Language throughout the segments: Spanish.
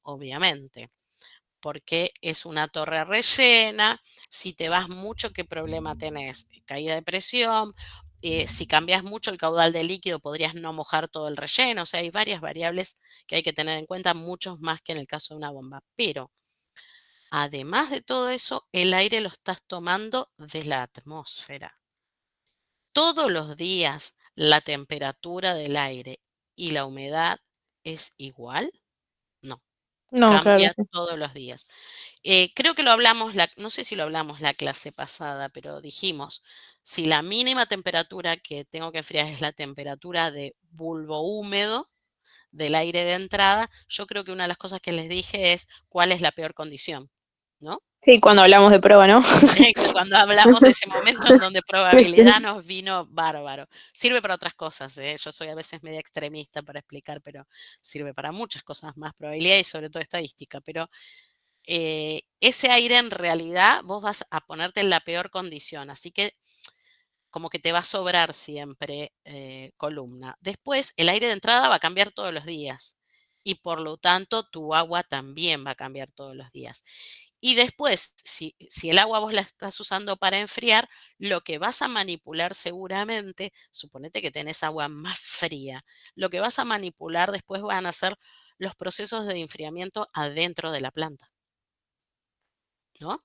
obviamente, porque es una torre rellena. Si te vas mucho, ¿qué problema tenés? Caída de presión. Si cambias mucho el caudal de líquido, podrías no mojar todo el relleno. O sea, hay varias variables que hay que tener en cuenta, muchos más que en el caso de una bomba. Pero, además de todo eso, el aire lo estás tomando de la atmósfera. Todos los días la temperatura del aire y la humedad es igual. No, No, claro, cambia sí. todos los días. Creo que lo hablamos, no sé si lo hablamos la clase pasada, pero dijimos, si la mínima temperatura que tengo que enfriar es la temperatura de bulbo húmedo del aire de entrada, yo creo que una de las cosas que les dije es cuál es la peor condición, ¿no? Sí, cuando hablamos de prueba, ¿no? Cuando hablamos de ese momento en donde Sí, probabilidad sí. nos vino bárbaro. Sirve para otras cosas, ¿eh? Yo soy a veces media extremista para explicar, pero sirve para muchas cosas más, probabilidad y sobre todo estadística. Pero ese aire en realidad vos vas a ponerte en la peor condición, así que como que te va a sobrar siempre columna. Después, el aire de entrada va a cambiar todos los días y por lo tanto tu agua también va a cambiar todos los días. Y después, si el agua vos la estás usando para enfriar, lo que vas a manipular seguramente, suponete que tenés agua más fría, lo que vas a manipular después van a ser los procesos de enfriamiento adentro de la planta, ¿no?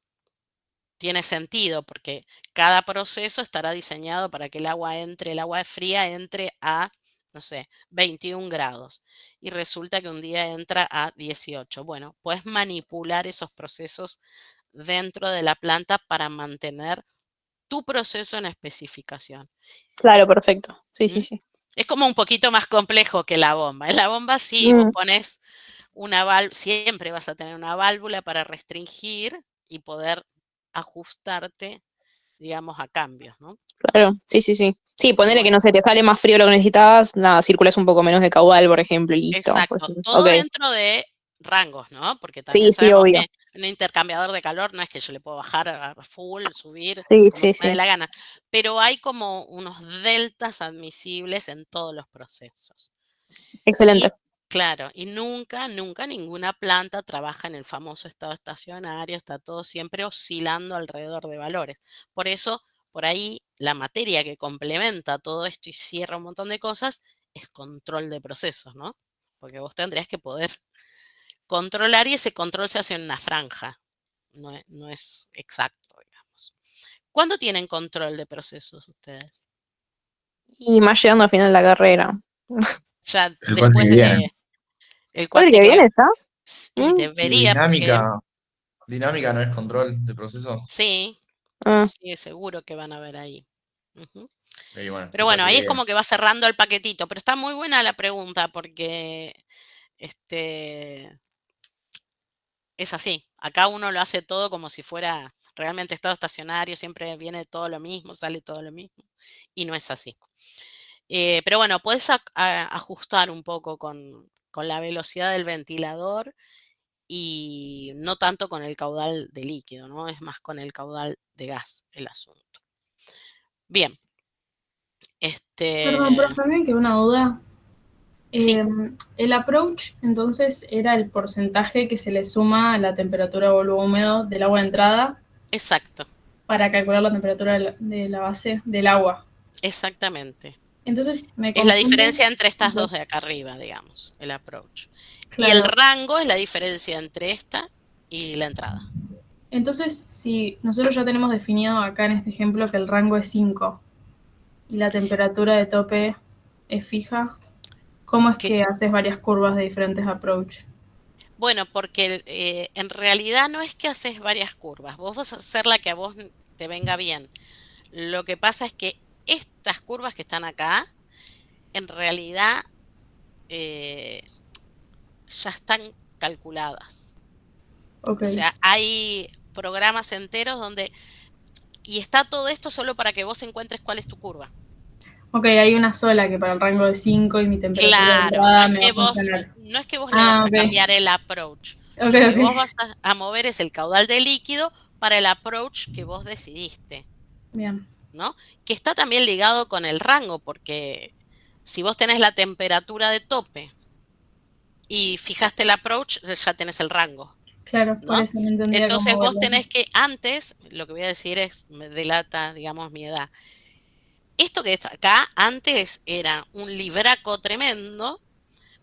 Tiene sentido porque cada proceso estará diseñado para que el agua fría entre a, no sé, 21 grados y resulta que un día entra a 18. Bueno, puedes manipular esos procesos dentro de la planta para mantener tu proceso en especificación. Claro, perfecto. Sí, sí, ¿Mm? sí. Es como un poquito más complejo que la bomba. En la bomba sí, vos Mm, pones una válvula, siempre vas a tener una válvula para restringir y poder ajustarte, digamos, a cambios, ¿no? claro, sí, sí, sí. Sí, ponele que Bueno, no sé, te sale más frío lo que necesitabas, nada, circulas un poco menos de caudal, por ejemplo, y listo. Por exacto. ejemplo. Ok. Todo dentro de rangos, ¿no? Porque también Sí, sí, sabemos obvio. que un intercambiador de calor no es que yo le puedo bajar a full, subir, Sí, como sí, se me dé sí. la gana, pero hay como unos deltas admisibles en todos los procesos. Y Excelente. claro, y nunca, nunca ninguna planta trabaja en el famoso estado estacionario, está todo siempre oscilando alrededor de valores. Por eso, por ahí, la materia que complementa todo esto y cierra un montón de cosas es control de procesos, ¿no? Porque vos tendrías que poder controlar y ese control se hace en una franja, no es exacto, digamos. ¿Cuándo tienen control de procesos ustedes? Y más llegando al final de la carrera. Ya El cuatro después que viene. de el ¿Cuál cuatri que que viene esa? y Mm, Y debería, porque dinámica no es control de procesos. sí, ah, sí, seguro que van a ver ahí. Ujú. Y bueno, Pero esa bueno, ahí es sigue. como que va cerrando el paquetito, pero está muy buena la pregunta porque este, es así. Acá uno lo hace todo como si fuera realmente estado estacionario, siempre viene todo lo mismo, sale todo lo mismo, y no es así. Pero bueno, puedes ajustar un poco con la velocidad del ventilador y no tanto con el caudal de líquido, ¿no? Es más con el caudal de gas el asunto. Bien, Perdón, este, profe, me quedó una duda. sí, El approach, entonces, era el porcentaje que se le suma a la temperatura o volumen húmedo del agua de entrada exacto, para calcular la temperatura de la base del agua. exactamente. Entonces, me Es la confunde. diferencia entre estas Ok, dos de acá arriba, digamos, el approach. Y el claro. rango es la diferencia entre esta y la entrada. Entonces, si nosotros ya tenemos definido acá en este ejemplo que el rango es 5 y la temperatura de tope es fija, ¿cómo es Que, que haces varias curvas de diferentes approach? bueno, porque en realidad no es que haces varias curvas, vos vas a hacer la que a vos te venga bien. Lo que pasa es que estas curvas que están acá, en realidad eh, ya están calculadas. Ok. O sea, hay programas enteros donde, y está todo esto solo para que vos encuentres cuál es tu curva. Ok, hay una sola que para el rango de 5 y mi temperatura de Claro, entrada me va a funcionar. no es que vos le vas Ah, a ok. cambiar el approach. Ok, Lo que ok. vos vas a mover es el caudal de líquido para el approach que vos decidiste, Bien. ¿no? Que está también ligado con el rango, porque si vos tenés la temperatura de tope y fijaste el approach, ya tenés el rango. Claro, por ¿No? eso no entendía Entonces cómo vos verlo. tenés que, antes, lo que voy a decir me delata, digamos, mi edad. Esto que está acá, antes era un libraco tremendo,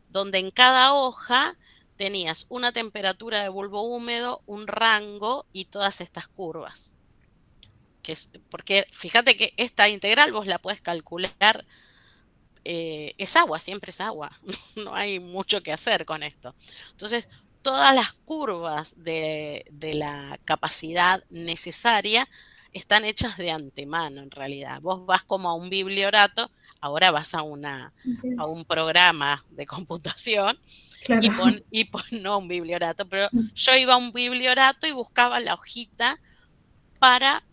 donde en cada hoja tenías una temperatura de bulbo húmedo, un rango y todas estas curvas. Porque fíjate que esta integral vos la podés calcular, es agua, siempre es agua, no hay mucho que hacer con esto. Entonces, todas las curvas de la capacidad necesaria están hechas de antemano en realidad. Vos vas como a un bibliorato, ahora vas a un programa de computación Claro. no un bibliorato, pero yo iba a un bibliorato y buscaba la hojita para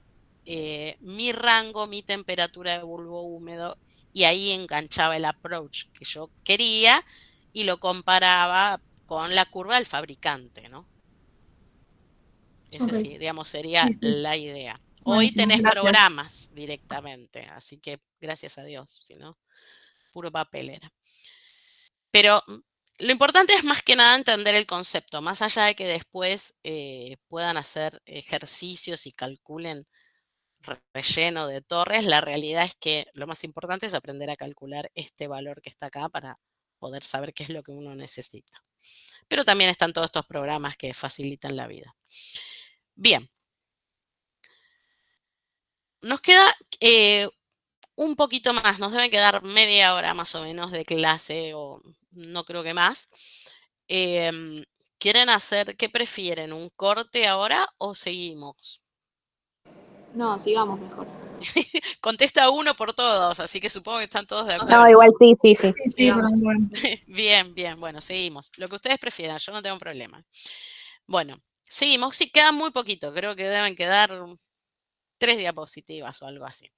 mi rango, mi temperatura de bulbo húmedo, y ahí enganchaba el approach que yo quería y lo comparaba con la curva del fabricante, ¿no? Ese Ok. sí, digamos, sería Sí, sí. la idea. Hoy Buenísimo, tenés gracias. programas directamente, así que gracias a Dios, si no, puro papel era. Pero lo importante es más que nada entender el concepto, más allá de que después puedan hacer ejercicios y calculen relleno de torres, la realidad es que lo más importante es aprender a calcular este valor que está acá para poder saber qué es lo que uno necesita. Pero también están todos estos programas que facilitan la vida. Bien. Nos queda un poquito más, nos debe quedar media hora más o menos de clase, o no creo que más. ¿Quieren hacer, qué prefieren, un corte ahora o seguimos? No, sigamos mejor. Contesta uno por todos, así que supongo que están todos de No, acuerdo. igual sí, sí, sí. Sí, sí, Digamos. bueno. Bien, bien, bueno, seguimos. Lo que ustedes prefieran, yo no tengo problema. Bueno, seguimos. Sí, queda muy poquito, creo que deben quedar 3 diapositivas o algo así.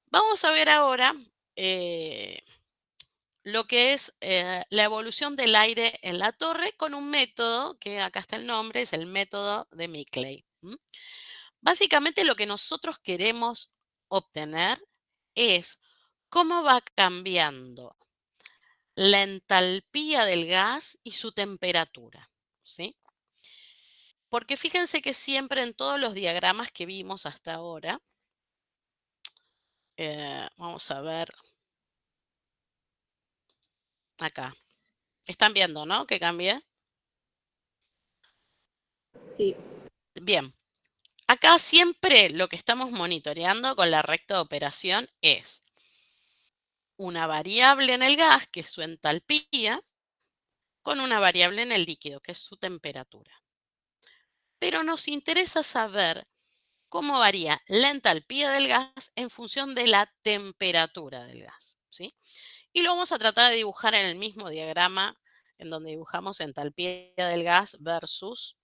Vamos a ver ahora lo que es la evolución del aire en la torre con un método, que acá está el nombre, es el método de Mickley. Básicamente lo que nosotros queremos obtener es cómo va cambiando la entalpía del gas y su temperatura, ¿sí? Porque fíjense que siempre en todos los diagramas que vimos hasta ahora, vamos a ver acá. Están viendo, ¿no? Que cambié. Sí. Bien. Acá siempre lo que estamos monitoreando con la recta de operación es una variable en el gas, que es su entalpía, con una variable en el líquido, que es su temperatura. Pero nos interesa saber cómo varía la entalpía del gas en función de la temperatura del gas, ¿sí? Y lo vamos a tratar de dibujar en el mismo diagrama en donde dibujamos entalpía del gas versus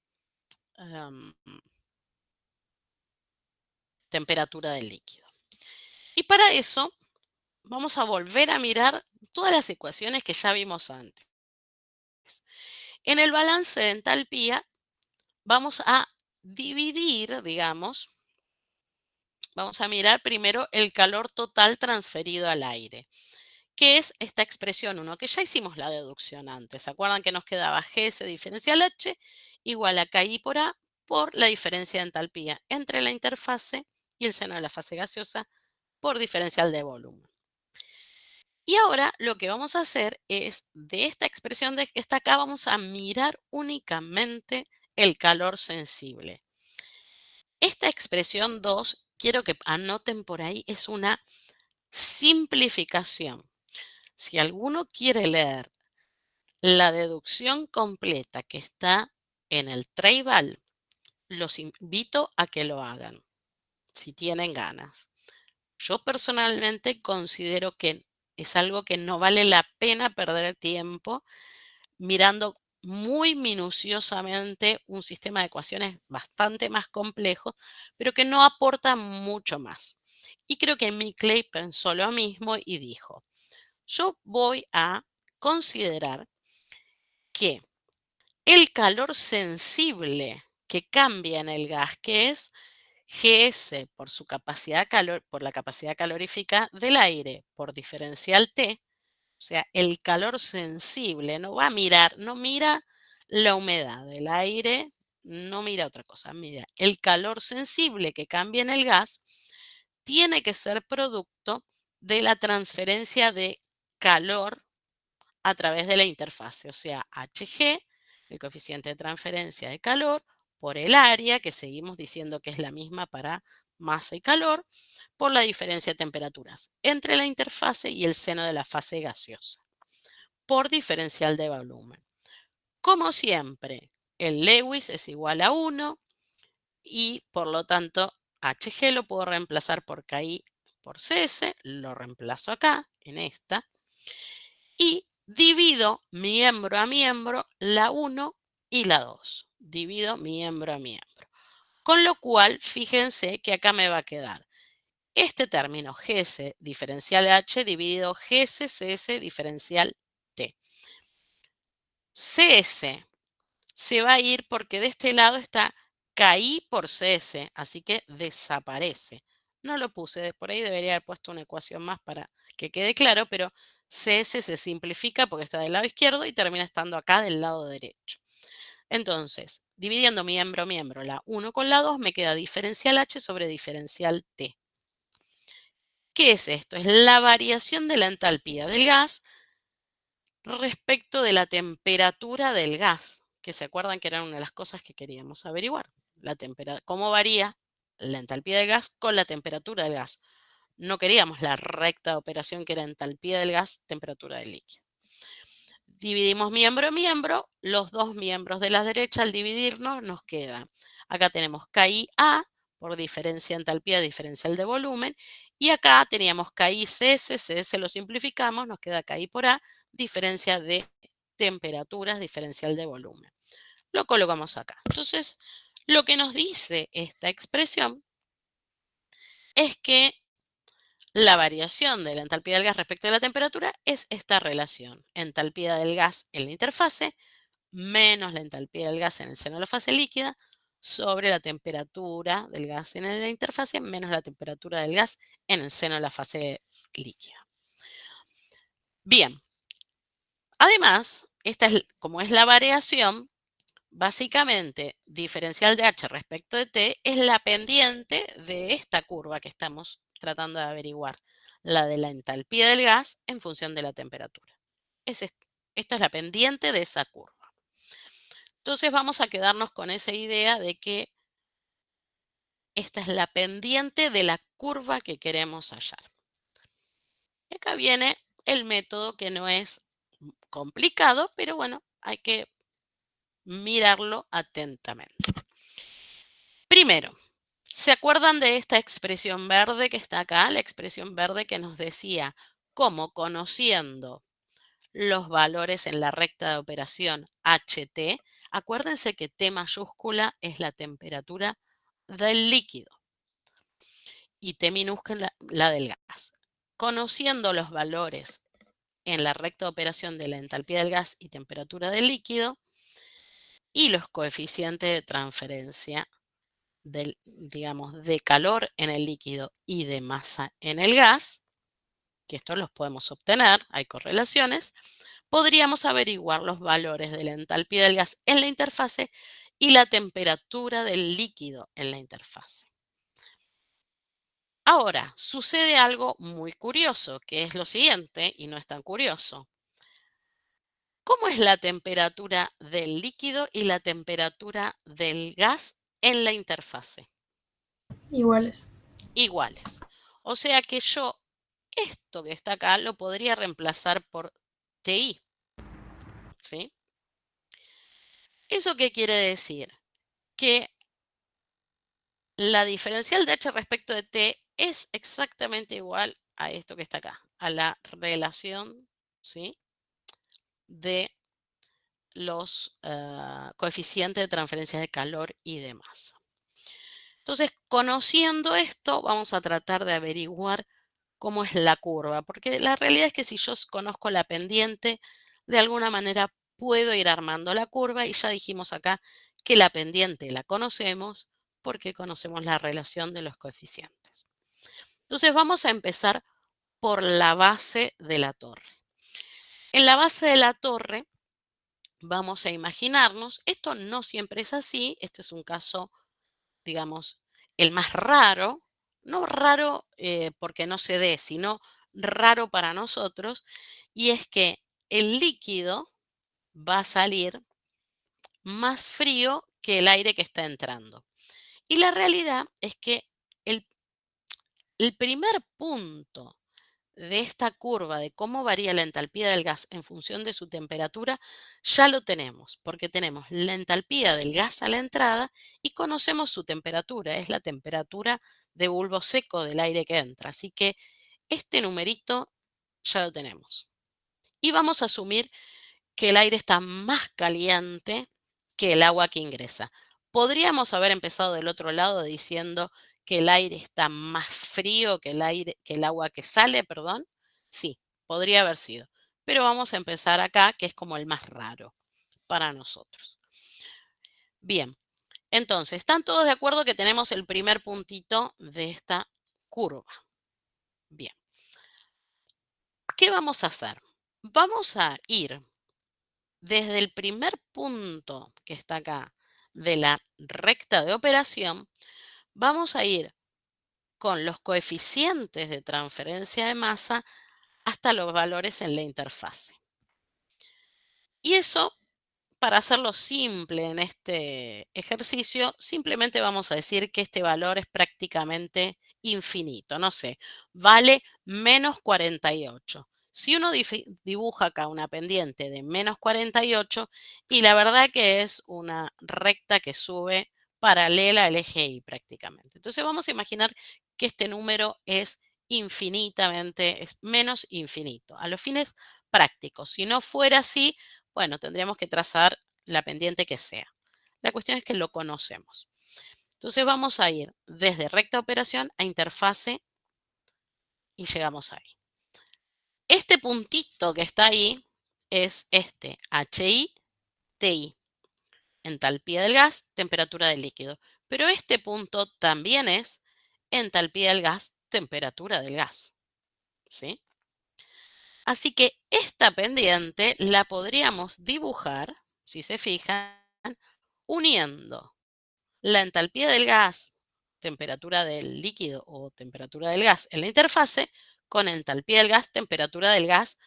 temperatura del líquido. Y para eso vamos a volver a mirar todas las ecuaciones que ya vimos antes. En el balance de entalpía vamos a dividir, digamos, vamos a mirar primero el calor total transferido al aire, que es esta expresión 1, que ya hicimos la deducción antes. ¿Se acuerdan que nos quedaba GS diferencial H igual a KI por A por la diferencia de entalpía entre la interfase y el seno de la fase gaseosa por diferencial de volumen? Y ahora lo que vamos a hacer es, de esta expresión que está acá, vamos a mirar únicamente el calor sensible. Esta expresión 2, quiero que anoten por ahí, es una simplificación. Si alguno quiere leer la deducción completa que está en el Treibal, los invito a que lo hagan, si tienen ganas. Yo personalmente considero que es algo que no vale la pena perder tiempo mirando muy minuciosamente un sistema de ecuaciones bastante más complejo, pero que no aporta mucho más. Y creo que Mickley pensó lo mismo y dijo, yo voy a considerar que el calor sensible que cambia en el gas, que es GS por por la capacidad calorífica del aire por diferencial T, sea, el calor sensible, no va a mirar, no mira la humedad del aire, no mira otra cosa, mira, el calor sensible que cambia en el gas tiene que ser producto de la transferencia de calor a través de la interfase, o sea, Hg, el coeficiente de transferencia de calor, por el área, que seguimos diciendo que es la misma para masa y calor, por la diferencia de temperaturas entre la interfase y el seno de la fase gaseosa, por diferencial de volumen. Como siempre, el Lewis es igual a 1 y por lo tanto Hg lo puedo reemplazar por KI por CS, lo reemplazo acá, en esta, y divido miembro a miembro la 1 y la 2. Divido miembro a miembro. Con lo cual, fíjense que acá me va a quedar este término Gs diferencial H dividido Gs CS diferencial T. CS se va a ir porque de este lado está KI por CS, así que desaparece. No lo puse, por ahí debería haber puesto una ecuación más para que quede claro, pero CS se simplifica porque está del lado izquierdo y termina estando acá del lado derecho. Entonces, dividiendo miembro a miembro la 1 con la 2, me queda diferencial H sobre diferencial T. ¿Qué es esto? Es la variación de la entalpía del gas respecto de la temperatura del gas, que se acuerdan que era una de las cosas que queríamos averiguar. ¿Cómo varía la entalpía del gas con la temperatura del gas? No queríamos la recta de operación que era entalpía del gas, temperatura del líquido. Dividimos miembro a miembro, los dos miembros de la derecha al dividirnos nos queda. Acá tenemos KIA por diferencia entalpía diferencial de volumen y acá teníamos KICS, CS lo simplificamos, nos queda KI por A, diferencia de temperaturas, diferencial de volumen. Lo colocamos acá. Entonces, lo que nos dice esta expresión es que la variación de la entalpía del gas respecto de la temperatura es esta relación. Entalpía del gas en la interfase menos la entalpía del gas en el seno de la fase líquida sobre la temperatura del gas en la interfase menos la temperatura del gas en el seno de la fase líquida. Bien. Además, como es la variación, básicamente diferencial de H respecto de T es la pendiente de esta curva que estamos tratando de averiguar, la de la entalpía del gas en función de la temperatura. Esta es la pendiente de esa curva. Entonces vamos a quedarnos con esa idea de que esta es la pendiente de la curva que queremos hallar. Y acá viene el método que no es complicado, pero bueno, hay que mirarlo atentamente. Primero, ¿se acuerdan de esta expresión verde que está acá? La expresión verde que nos decía cómo conociendo los valores en la recta de operación HT, acuérdense que T mayúscula es la temperatura del líquido y T minúscula la del gas. Conociendo los valores en la recta de operación de la entalpía del gas y temperatura del líquido y los coeficientes de transferencia de calor en el líquido y de masa en el gas, que estos los podemos obtener, hay correlaciones, podríamos averiguar los valores de la entalpía del gas en la interfase y la temperatura del líquido en la interfase. Ahora, sucede algo muy curioso, que es lo siguiente, y no es tan curioso. ¿Cómo es la temperatura del líquido y la temperatura del gas en la interfase? Iguales. Iguales. O sea que yo, esto que está acá, lo podría reemplazar por TI. ¿Sí? ¿Eso qué quiere decir? Que la diferencial de H respecto de T es exactamente igual a esto que está acá, a la relación, ¿sí?, de los coeficientes de transferencia de calor y de masa. Entonces, conociendo esto, vamos a tratar de averiguar cómo es la curva, porque la realidad es que si yo conozco la pendiente, de alguna manera puedo ir armando la curva y ya dijimos acá que la pendiente la conocemos porque conocemos la relación de los coeficientes. Entonces vamos a empezar por la base de la torre. En la base de la torre vamos a imaginarnos, esto no siempre es así, esto es un caso, digamos, el más raro, no raro porque no se dé, sino raro para nosotros, y es que el líquido va a salir más frío que el aire que está entrando. Y la realidad es que el primer punto de esta curva de cómo varía la entalpía del gas en función de su temperatura, ya lo tenemos, porque tenemos la entalpía del gas a la entrada y conocemos su temperatura, es la temperatura de bulbo seco del aire que entra. Así que este numerito ya lo tenemos. Y vamos a asumir que el aire está más caliente que el agua que ingresa. Podríamos haber empezado del otro lado diciendo que el aire está más frío que el agua que sale, perdón. Sí, podría haber sido. Pero vamos a empezar acá, que es como el más raro para nosotros. Bien, entonces, ¿están todos de acuerdo que tenemos el primer puntito de esta curva? Bien. ¿Qué vamos a hacer? Vamos a ir desde el primer punto que está acá de la recta de operación, vamos a ir con los coeficientes de transferencia de masa hasta los valores en la interfase. Y eso, para hacerlo simple en este ejercicio, simplemente vamos a decir que este valor es prácticamente infinito. No sé, vale menos 48. Si uno dibuja acá una pendiente de menos 48 y la verdad que es una recta que sube paralela al eje Y prácticamente. Entonces vamos a imaginar que este número es infinitamente, es menos infinito, a los fines prácticos. Si no fuera así, bueno, tendríamos que trazar la pendiente que sea. La cuestión es que lo conocemos. Entonces vamos a ir desde recta operación a interfase y llegamos ahí. Este puntito que está ahí es este, HI, TI. Entalpía del gas, temperatura del líquido. Pero este punto también es entalpía del gas, temperatura del gas. ¿Sí? Así que esta pendiente la podríamos dibujar, si se fijan, uniendo la entalpía del gas, temperatura del líquido o temperatura del gas en la interfase, con entalpía del gas, temperatura del gas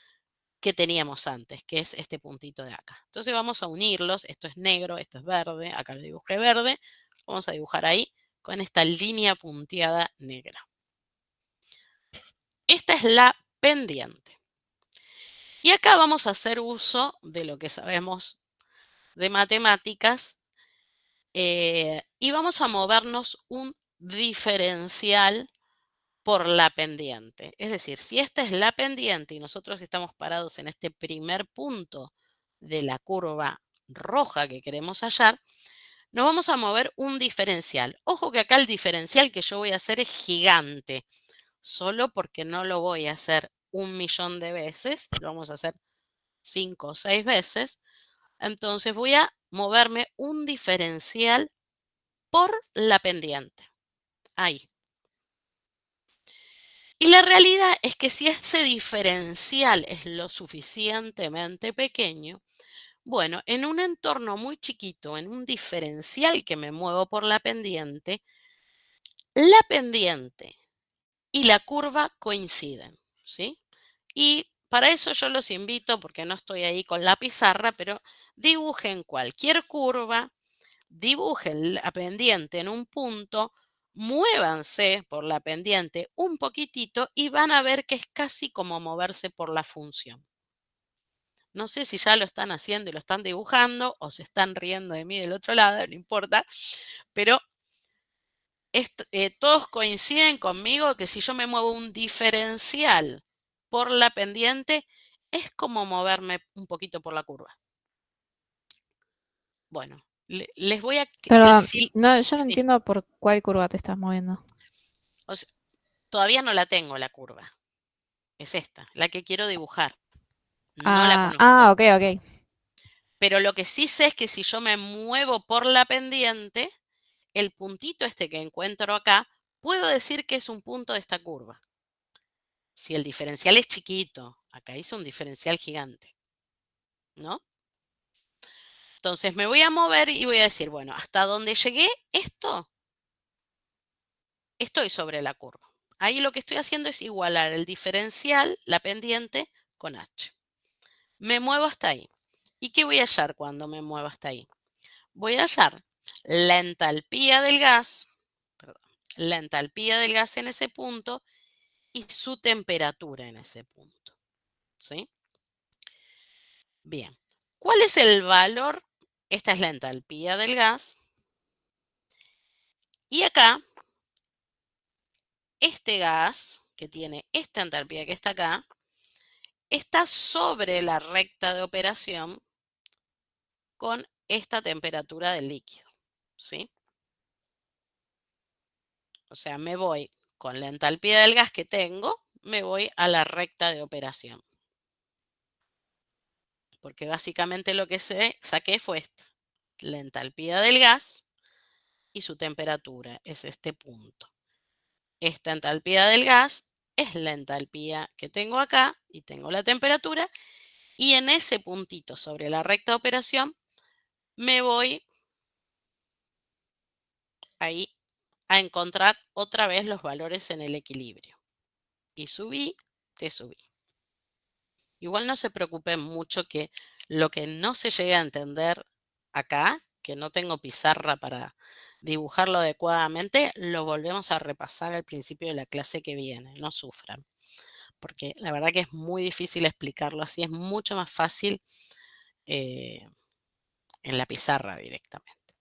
que teníamos antes, que es este puntito de acá. Entonces vamos a unirlos, esto es negro, esto es verde, acá lo dibujé verde, vamos a dibujar ahí con esta línea punteada negra. Esta es la pendiente. Y acá vamos a hacer uso de lo que sabemos de matemáticas y vamos a movernos un diferencial por la pendiente. Es decir, si esta es la pendiente y nosotros estamos parados en este primer punto de la curva roja que queremos hallar, nos vamos a mover un diferencial. Ojo que acá el diferencial que yo voy a hacer es gigante, solo porque no lo voy a hacer 1.000.000 de veces, lo vamos a hacer 5 o 6 veces. Entonces voy a moverme un diferencial por la pendiente. Ahí. Y la realidad es que si ese diferencial es lo suficientemente pequeño, bueno, en un entorno muy chiquito, en un diferencial que me muevo por la pendiente y la curva coinciden, ¿sí? Y para eso yo los invito, porque no estoy ahí con la pizarra, pero dibujen cualquier curva, dibujen la pendiente en un punto, muévanse por la pendiente un poquitito y van a ver que es casi como moverse por la función. No sé si ya lo están haciendo y lo están dibujando o se están riendo de mí del otro lado, no importa, pero todos coinciden conmigo que si yo me muevo un diferencial por la pendiente, es como moverme un poquito por la curva. Bueno, les voy a... Perdón, no, yo Sí. no entiendo por cuál curva te estás moviendo. O sea, todavía no la tengo la curva. Es esta, la que quiero dibujar. No la conozco. Ok, ok. Pero lo que sí sé es que si yo me muevo por la pendiente, el puntito este que encuentro acá, puedo decir que es un punto de esta curva. Si el diferencial es chiquito, acá hice un diferencial gigante. ¿no? Entonces me voy a mover y voy a decir, bueno, hasta donde llegué esto, estoy sobre la curva. Ahí lo que estoy haciendo es igualar el diferencial, la pendiente, con H. Me muevo hasta ahí. ¿Y qué voy a hallar cuando me muevo hasta ahí? Voy a hallar la entalpía del gas, la entalpía del gas en ese punto y su temperatura en ese punto. ¿Sí? Bien. ¿Cuál es el valor? Esta es la entalpía del gas. Y acá, este gas, que tiene esta entalpía que está acá, está sobre la recta de operación con esta temperatura del líquido. ¿Sí? O sea, me voy con la entalpía del gas que tengo, me voy a la recta de operación. Porque básicamente lo que saqué fue esta, la entalpía del gas y su temperatura, es este punto. Esta entalpía del gas es la entalpía que tengo acá y tengo la temperatura. Y en ese puntito sobre la recta de operación me voy ahí a encontrar otra vez los valores en el equilibrio. Y subí, te subí. Igual no se preocupen mucho que lo que no se llegue a entender acá, que no tengo pizarra para dibujarlo adecuadamente, lo volvemos a repasar al principio de la clase que viene, no sufran. Porque la verdad que es muy difícil explicarlo así, es mucho más fácil en la pizarra directamente.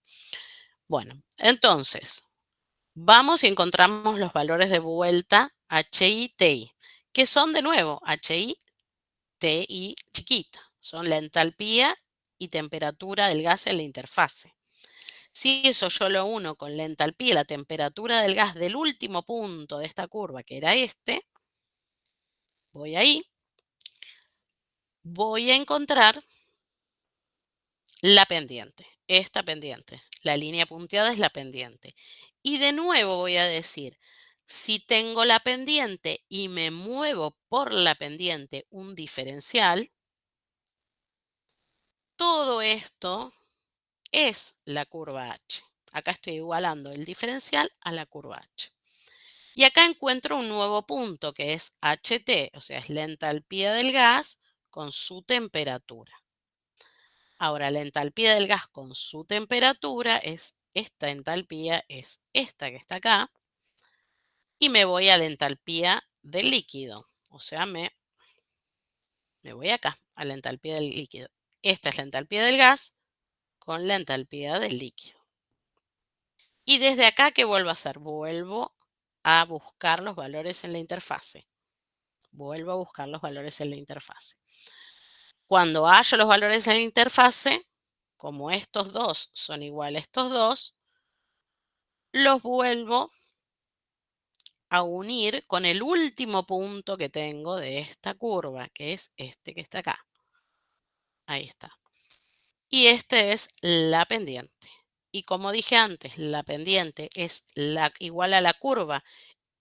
Bueno, entonces, vamos y encontramos los valores de vuelta HI, TI, que son de nuevo HI, TI chiquita. Son la entalpía y temperatura del gas en la interfase. Si eso yo lo uno con la entalpía y la temperatura del gas del último punto de esta curva, que era este, voy ahí, voy a encontrar la pendiente, esta pendiente. La línea punteada es la pendiente. Y de nuevo voy a decir, si tengo la pendiente y me muevo por la pendiente un diferencial, todo esto es la curva H. Acá estoy igualando el diferencial a la curva H. Y acá encuentro un nuevo punto que es HT, o sea, es la entalpía del gas con su temperatura. Ahora, la entalpía del gas con su temperatura es esta entalpía, es esta que está acá. Y me voy a la entalpía del líquido, o sea, me voy acá, a la entalpía del líquido. Esta es la entalpía del gas con la entalpía del líquido. Y desde acá, ¿qué vuelvo a hacer? Vuelvo a buscar los valores en la interfase. Vuelvo a buscar los valores en la interfase. Cuando hallo los valores en la interfase, como estos dos son iguales a estos dos, los vuelvo a unir con el último punto que tengo de esta curva, que es este que está acá. Ahí está. Y este es la pendiente. Y como dije antes, la pendiente es igual a la curva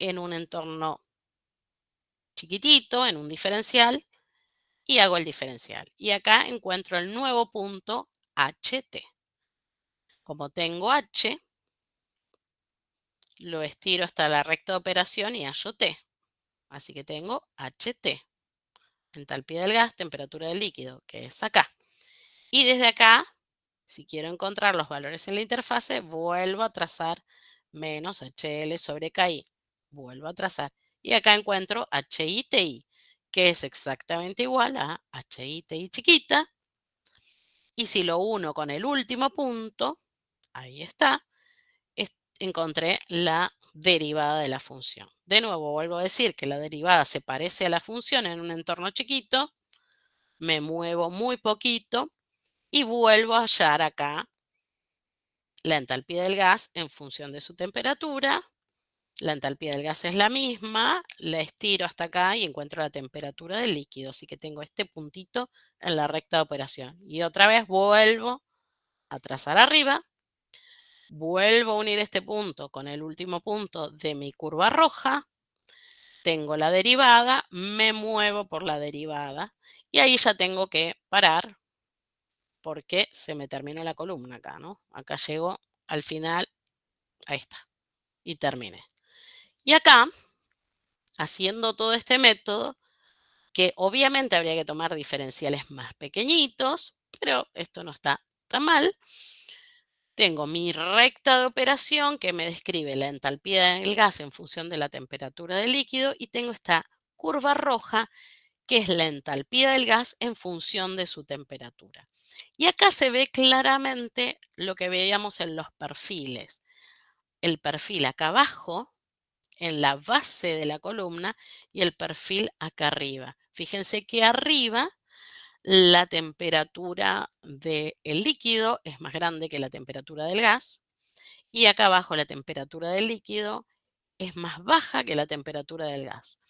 en un entorno chiquitito, en un diferencial, y hago el diferencial. Y acá encuentro el nuevo punto HT. Como tengo H, lo estiro hasta la recta de operación y hallo T. Así que tengo HT. Entalpía del gas, temperatura del líquido, que es acá. Y desde acá, si quiero encontrar los valores en la interfase, vuelvo a trazar menos HL sobre KI. Vuelvo a trazar. Y acá encuentro HI-TI, que es exactamente igual a HI-TI chiquita. Y si lo uno con el último punto, ahí está, encontré la derivada de la función. De nuevo, vuelvo a decir que la derivada se parece a la función en un entorno chiquito. Me muevo muy poquito y vuelvo a hallar acá la entalpía del gas en función de su temperatura. La entalpía del gas es la misma, la estiro hasta acá y encuentro la temperatura del líquido. Así que tengo este puntito en la recta de operación. Y otra vez vuelvo a trazar arriba. Vuelvo a unir este punto con el último punto de mi curva roja. Tengo la derivada, me muevo por la derivada y ahí ya tengo que parar porque se me terminó la columna acá, ¿no? Acá llego al final, ahí está, y terminé. Y acá, haciendo todo este método, que obviamente habría que tomar diferenciales más pequeñitos, pero esto no está tan mal. Tengo mi recta de operación que me describe la entalpía del gas en función de la temperatura del líquido y tengo esta curva roja que es la entalpía del gas en función de su temperatura. Y acá se ve claramente lo que veíamos en los perfiles. El perfil acá abajo, en la base de la columna, y el perfil acá arriba. Fíjense que arriba la temperatura del líquido es más grande que la temperatura del gas y acá abajo la temperatura del líquido es más baja que la temperatura del gas.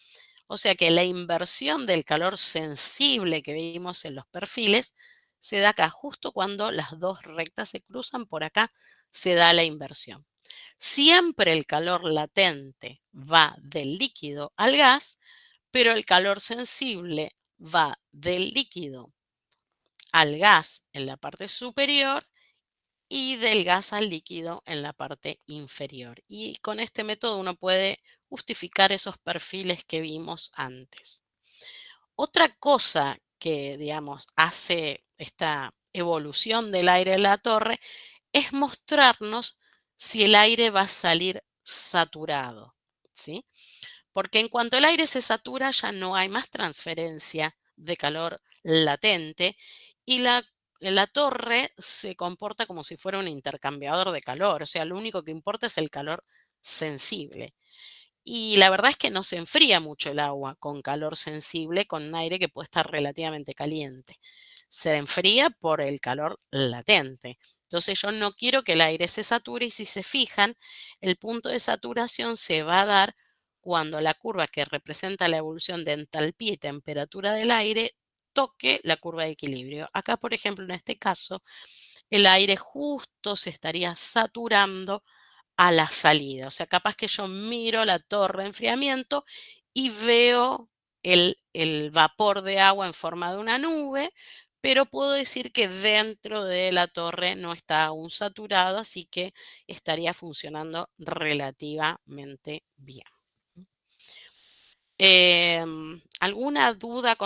O sea que la inversión del calor sensible que vimos en los perfiles se da acá justo cuando las dos rectas se cruzan, por acá se da la inversión. Siempre el calor latente va del líquido al gas, pero el calor sensible va del líquido al gas en la parte superior y del gas al líquido en la parte inferior. Y con este método uno puede justificar esos perfiles que vimos antes. Otra cosa que, digamos, hace esta evolución del aire en la torre es mostrarnos si el aire va a salir saturado, ¿sí? Porque en cuanto el aire se satura ya no hay más transferencia de calor latente y la torre se comporta como si fuera un intercambiador de calor, o sea, lo único que importa es el calor sensible. Y la verdad es que no se enfría mucho el agua con calor sensible, con un aire que puede estar relativamente caliente. Se enfría por el calor latente. Entonces yo no quiero que el aire se sature y si se fijan, el punto de saturación se va a dar cuando la curva que representa la evolución de entalpía y temperatura del aire toque la curva de equilibrio. Acá, por ejemplo, en este caso, el aire justo se estaría saturando a la salida. O sea, capaz que yo miro la torre de enfriamiento y veo el vapor de agua en forma de una nube, pero puedo decir que dentro de la torre no está aún saturado, así que estaría funcionando relativamente bien. ¿Alguna duda?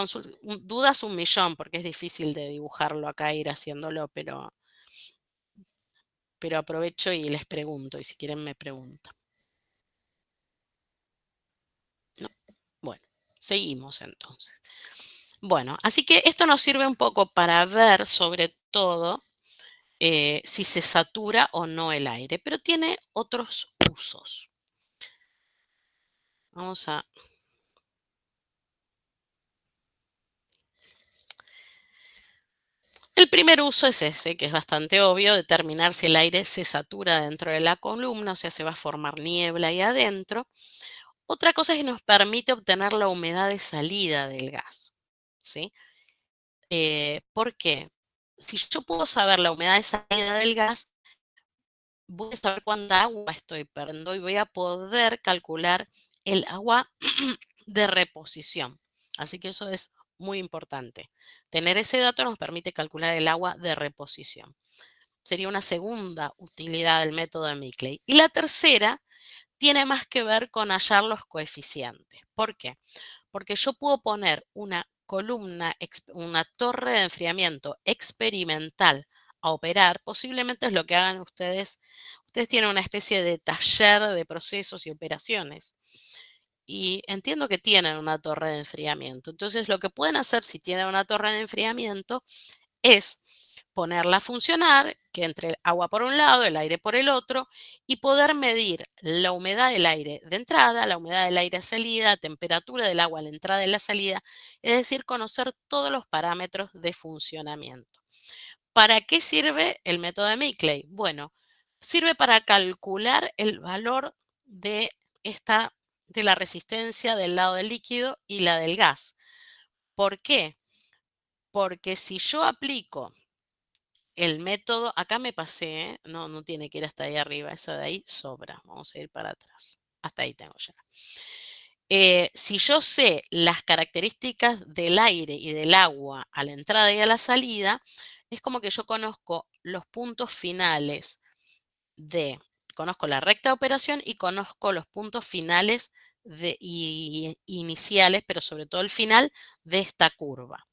Dudas un millón, porque es difícil de dibujarlo acá, ir haciéndolo, pero aprovecho y les pregunto, y si quieren me preguntan. ¿No? Bueno, seguimos entonces. Bueno, así que esto nos sirve un poco para ver sobre todo si se satura o no el aire, pero tiene otros usos. Vamos a... El primer uso es ese, que es bastante obvio, determinar si el aire se satura dentro de la columna, o sea, se va a formar niebla ahí adentro. Otra cosa es que nos permite obtener la humedad de salida del gas, ¿sí? ¿Por qué? Si yo puedo saber la humedad de salida del gas, voy a saber cuánta agua estoy perdiendo y voy a poder calcular el agua de reposición. Así que eso es muy importante. Tener ese dato nos permite calcular el agua de reposición. Sería una segunda utilidad del método de Mickley. Y la tercera tiene más que ver con hallar los coeficientes. ¿Por qué? Porque yo puedo poner una columna, una torre de enfriamiento experimental a operar. Posiblemente es lo que hagan ustedes. Ustedes tienen una especie de taller de procesos y operaciones. Y entiendo que tienen una torre de enfriamiento. Entonces, lo que pueden hacer si tienen una torre de enfriamiento es ponerla a funcionar, que entre el agua por un lado, el aire por el otro, y poder medir la humedad del aire de entrada, la humedad del aire de salida, la temperatura del agua a la entrada y la salida, es decir, conocer todos los parámetros de funcionamiento. ¿Para qué sirve el método de Mickley? Bueno, sirve para calcular el valor de la resistencia del lado del líquido y la del gas. ¿Por qué? Porque si yo aplico el método, acá me pasé, no tiene que ir hasta ahí arriba, esa de ahí sobra. Vamos a ir para atrás. Hasta ahí tengo ya. Si yo sé las características del aire y del agua a la entrada y a la salida, es como que yo conozco los puntos finales conozco la recta de operación y conozco los puntos finales iniciales, pero sobre todo el final de esta curva.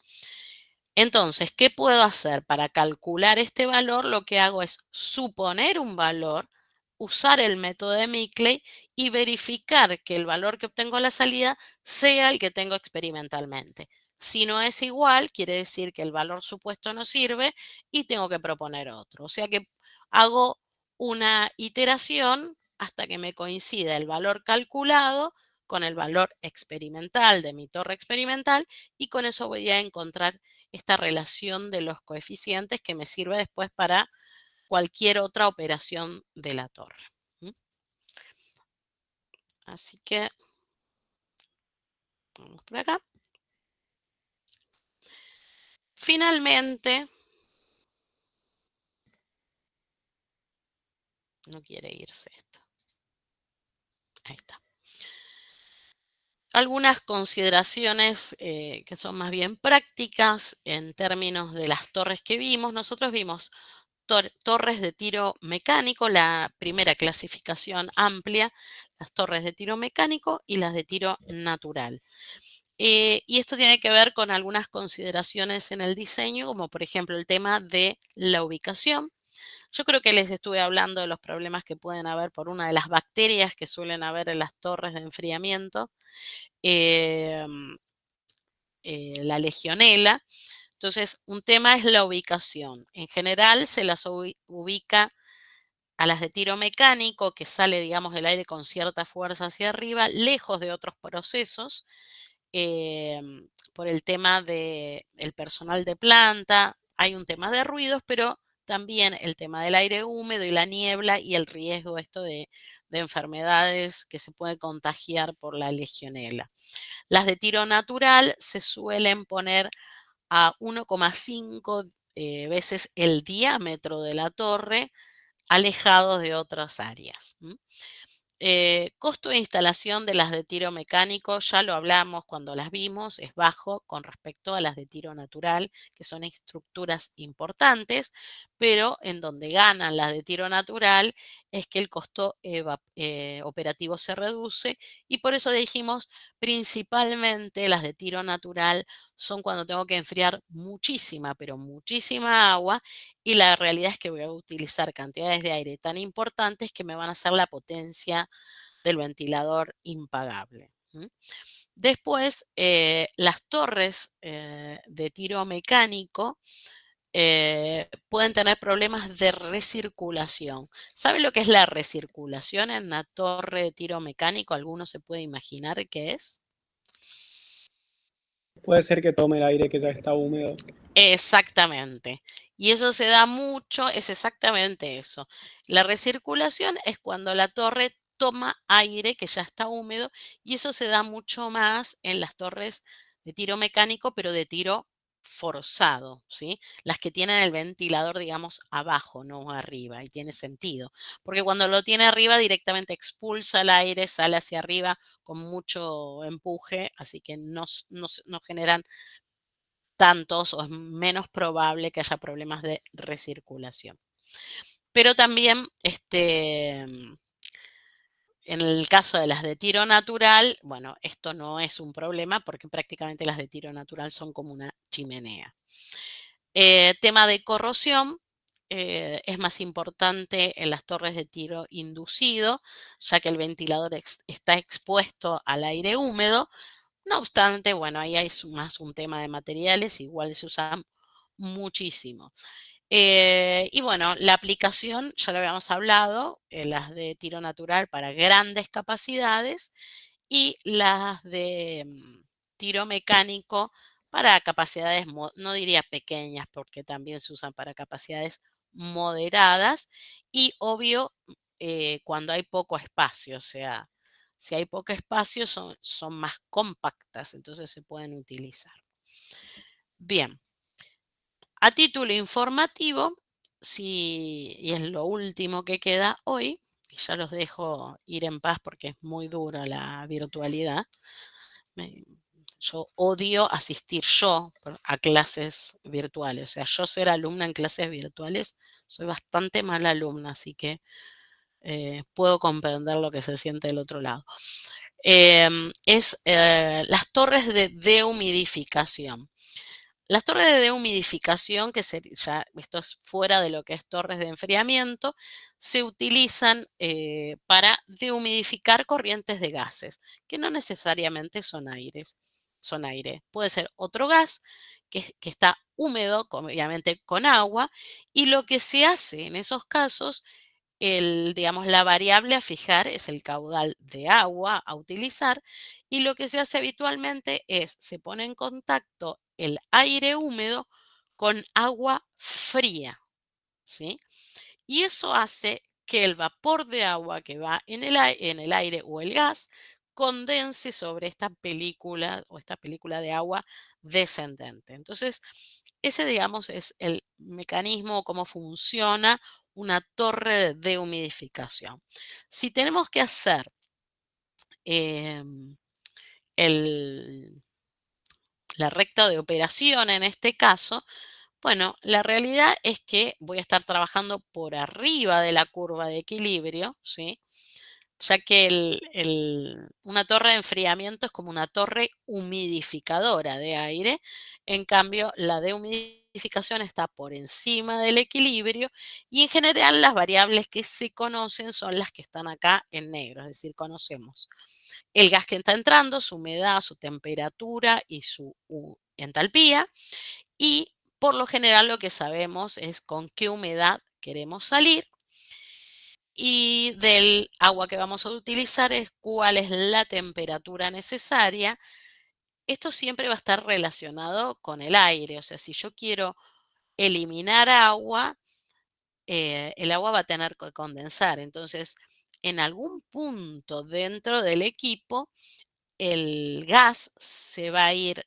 Entonces, ¿qué puedo hacer? Para calcular este valor, lo que hago es suponer un valor, usar el método de Mickley y verificar que el valor que obtengo a la salida sea el que tengo experimentalmente. Si no es igual, quiere decir que el valor supuesto no sirve y tengo que proponer otro. O sea que hago una iteración hasta que me coincida el valor calculado con el valor experimental de mi torre experimental y con eso voy a encontrar esta relación de los coeficientes que me sirve después para cualquier otra operación de la torre. Así que vamos por acá. Finalmente, no quiere irse esto. Ahí está. Algunas consideraciones que son más bien prácticas en términos de las torres que vimos. Nosotros vimos torres de tiro mecánico, la primera clasificación amplia, las torres de tiro mecánico y las de tiro natural. Y esto tiene que ver con algunas consideraciones en el diseño, como por ejemplo el tema de la ubicación. Yo creo que les estuve hablando de los problemas que pueden haber por una de las bacterias que suelen haber en las torres de enfriamiento, la legionela. Entonces, un tema es la ubicación. En general, se las ubica a las de tiro mecánico, que sale, digamos, el aire con cierta fuerza hacia arriba, lejos de otros procesos, por el tema del personal de planta. Hay un tema de ruidos, pero también el tema del aire húmedo y la niebla y el riesgo esto de enfermedades que se puede contagiar por la legionela. Las de tiro natural se suelen poner a 1,5 veces el diámetro de la torre, alejados de otras áreas. Costo de instalación de las de tiro mecánico, ya lo hablamos cuando las vimos, es bajo con respecto a las de tiro natural, que son estructuras importantes, pero en donde ganan las de tiro natural es que el costo operativo se reduce y por eso dijimos principalmente las de tiro natural son cuando tengo que enfriar muchísima, pero muchísima agua y la realidad es que voy a utilizar cantidades de aire tan importantes que me van a hacer la potencia del ventilador impagable. Después, las torres de tiro mecánico pueden tener problemas de recirculación. ¿Sabe lo que es la recirculación en una torre de tiro mecánico? ¿Alguno se puede imaginar qué es? Puede ser que tome el aire que ya está húmedo. Exactamente. Y eso se da mucho, es exactamente eso. La recirculación es cuando la torre toma aire que ya está húmedo y eso se da mucho más en las torres de tiro mecánico, pero de tiro forzado, ¿sí? Las que tienen el ventilador, digamos, abajo, no arriba, y tiene sentido. Porque cuando lo tiene arriba directamente expulsa el aire, sale hacia arriba con mucho empuje, así que no generan tantos o es menos probable que haya problemas de recirculación. Pero también, en el caso de las de tiro natural, bueno, esto no es un problema porque prácticamente las de tiro natural son como una chimenea. Tema de corrosión, es más importante en las torres de tiro inducido, ya que el ventilador está expuesto al aire húmedo. No obstante, bueno, ahí hay más un tema de materiales, igual se usan muchísimo. Y bueno, la aplicación, ya lo habíamos hablado, las de tiro natural para grandes capacidades y las de tiro mecánico para capacidades, no diría pequeñas, porque también se usan para capacidades moderadas y obvio cuando hay poco espacio, o sea, si hay poco espacio son más compactas, entonces se pueden utilizar. Bien, a título informativo, y es lo último que queda hoy, y ya los dejo ir en paz porque es muy dura la virtualidad, yo odio asistir yo a clases virtuales. O sea, yo ser alumna en clases virtuales, soy bastante mala alumna, así que puedo comprender lo que se siente del otro lado. Las torres de dehumidificación. Las torres de dehumidificación, que ya esto es fuera de lo que es torres de enfriamiento, se utilizan para dehumidificar corrientes de gases, que no necesariamente son aire. Puede ser otro gas que está húmedo, obviamente con agua, y lo que se hace en esos casos, digamos, la variable a fijar es el caudal de agua a utilizar, y lo que se hace habitualmente es, se pone en contacto el aire húmedo con agua fría, ¿sí? Y eso hace que el vapor de agua que va en el aire o el gas condense sobre esta película o esta película de agua descendente. Entonces, ese, digamos, es el mecanismo, cómo funciona una torre de dehumidificación. Si tenemos que hacer la recta de operación en este caso, bueno, la realidad es que voy a estar trabajando por arriba de la curva de equilibrio, ¿sí? Ya que una torre de enfriamiento es como una torre humidificadora de aire. En cambio, la dehumidificación está por encima del equilibrio y en general las variables que se conocen son las que están acá en negro, es decir, conocemos el gas que está entrando, su humedad, su temperatura y su entalpía, y por lo general lo que sabemos es con qué humedad queremos salir, y del agua que vamos a utilizar es cuál es la temperatura necesaria. Esto siempre va a estar relacionado con el aire, o sea, si yo quiero eliminar agua, el agua va a tener que condensar. Entonces, en algún punto dentro del equipo, el gas se va a ir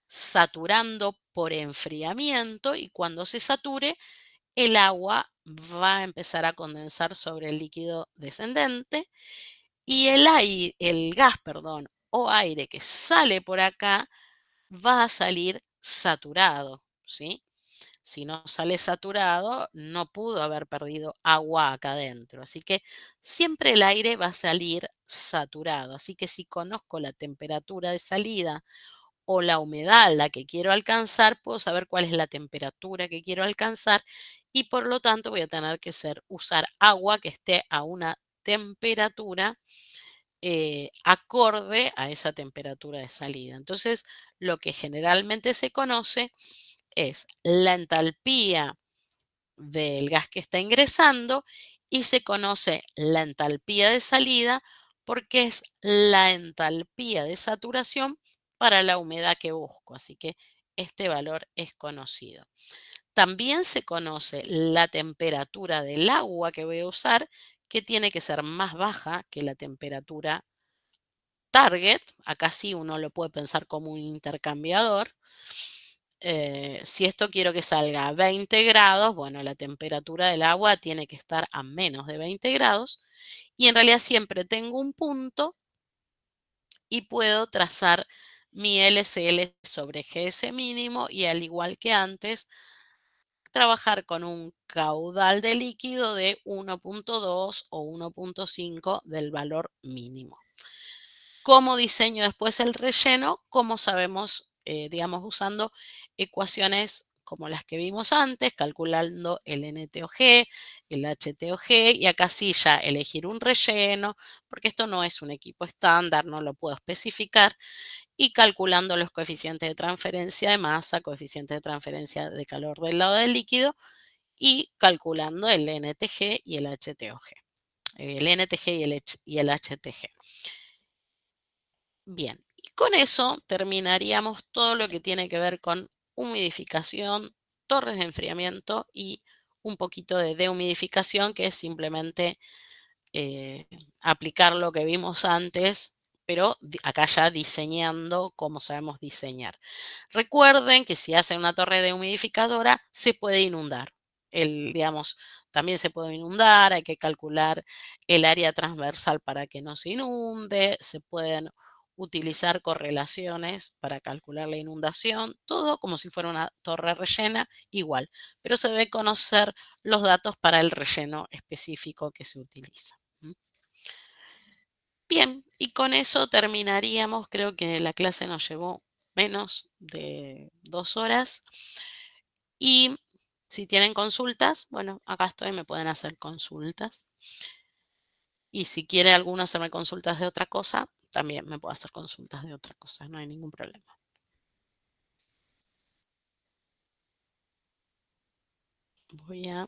saturando por enfriamiento y cuando se sature, el agua va a empezar a condensar sobre el líquido descendente y el gas, perdón, o aire que sale por acá va a salir saturado, ¿sí? Si no sale saturado, no pudo haber perdido agua acá adentro. Así que siempre el aire va a salir saturado. Así que si conozco la temperatura de salida o la humedad a la que quiero alcanzar, puedo saber cuál es la temperatura que quiero alcanzar y por lo tanto voy a tener que usar agua que esté a una temperatura acorde a esa temperatura de salida. Entonces, lo que generalmente se conoce es la entalpía del gas que está ingresando y se conoce la entalpía de salida porque es la entalpía de saturación para la humedad que busco. Así que este valor es conocido. También se conoce la temperatura del agua que voy a usar, que tiene que ser más baja que la temperatura target. Acá sí uno lo puede pensar como un intercambiador. Si esto quiero que salga a 20 grados, bueno, la temperatura del agua tiene que estar a menos de 20 grados. Y en realidad siempre tengo un punto y puedo trazar mi LCL sobre GS mínimo y al igual que antes, trabajar con un caudal de líquido de 1.2 o 1.5 del valor mínimo. ¿Cómo diseño después el relleno? Como sabemos, digamos, usando ecuaciones como las que vimos antes, calculando el NTOG, el HTOG, y acá sí ya elegir un relleno, porque esto no es un equipo estándar, no lo puedo especificar, y calculando los coeficientes de transferencia de masa, coeficiente de transferencia de calor del lado del líquido, y calculando el NTG y el HTOG. El NTG y el HTG. Bien, y con eso terminaríamos todo lo que tiene que ver con humidificación, torres de enfriamiento y un poquito de dehumidificación, que es simplemente aplicar lo que vimos antes, pero acá ya diseñando como sabemos diseñar. Recuerden que si hacen una torre dehumidificadora, se puede inundar. Digamos, también se puede inundar, hay que calcular el área transversal para que no se inunde, se pueden utilizar correlaciones para calcular la inundación, todo como si fuera una torre rellena, igual, pero se debe conocer los datos para el relleno específico que se utiliza. Bien, y con eso terminaríamos. Creo que la clase nos llevó menos de 2 horas. Y si tienen consultas, bueno, acá estoy, me pueden hacer consultas. Y si quiere alguno hacerme consultas de otra cosa, también me puede hacer consultas de otra cosa, no hay ningún problema. Voy a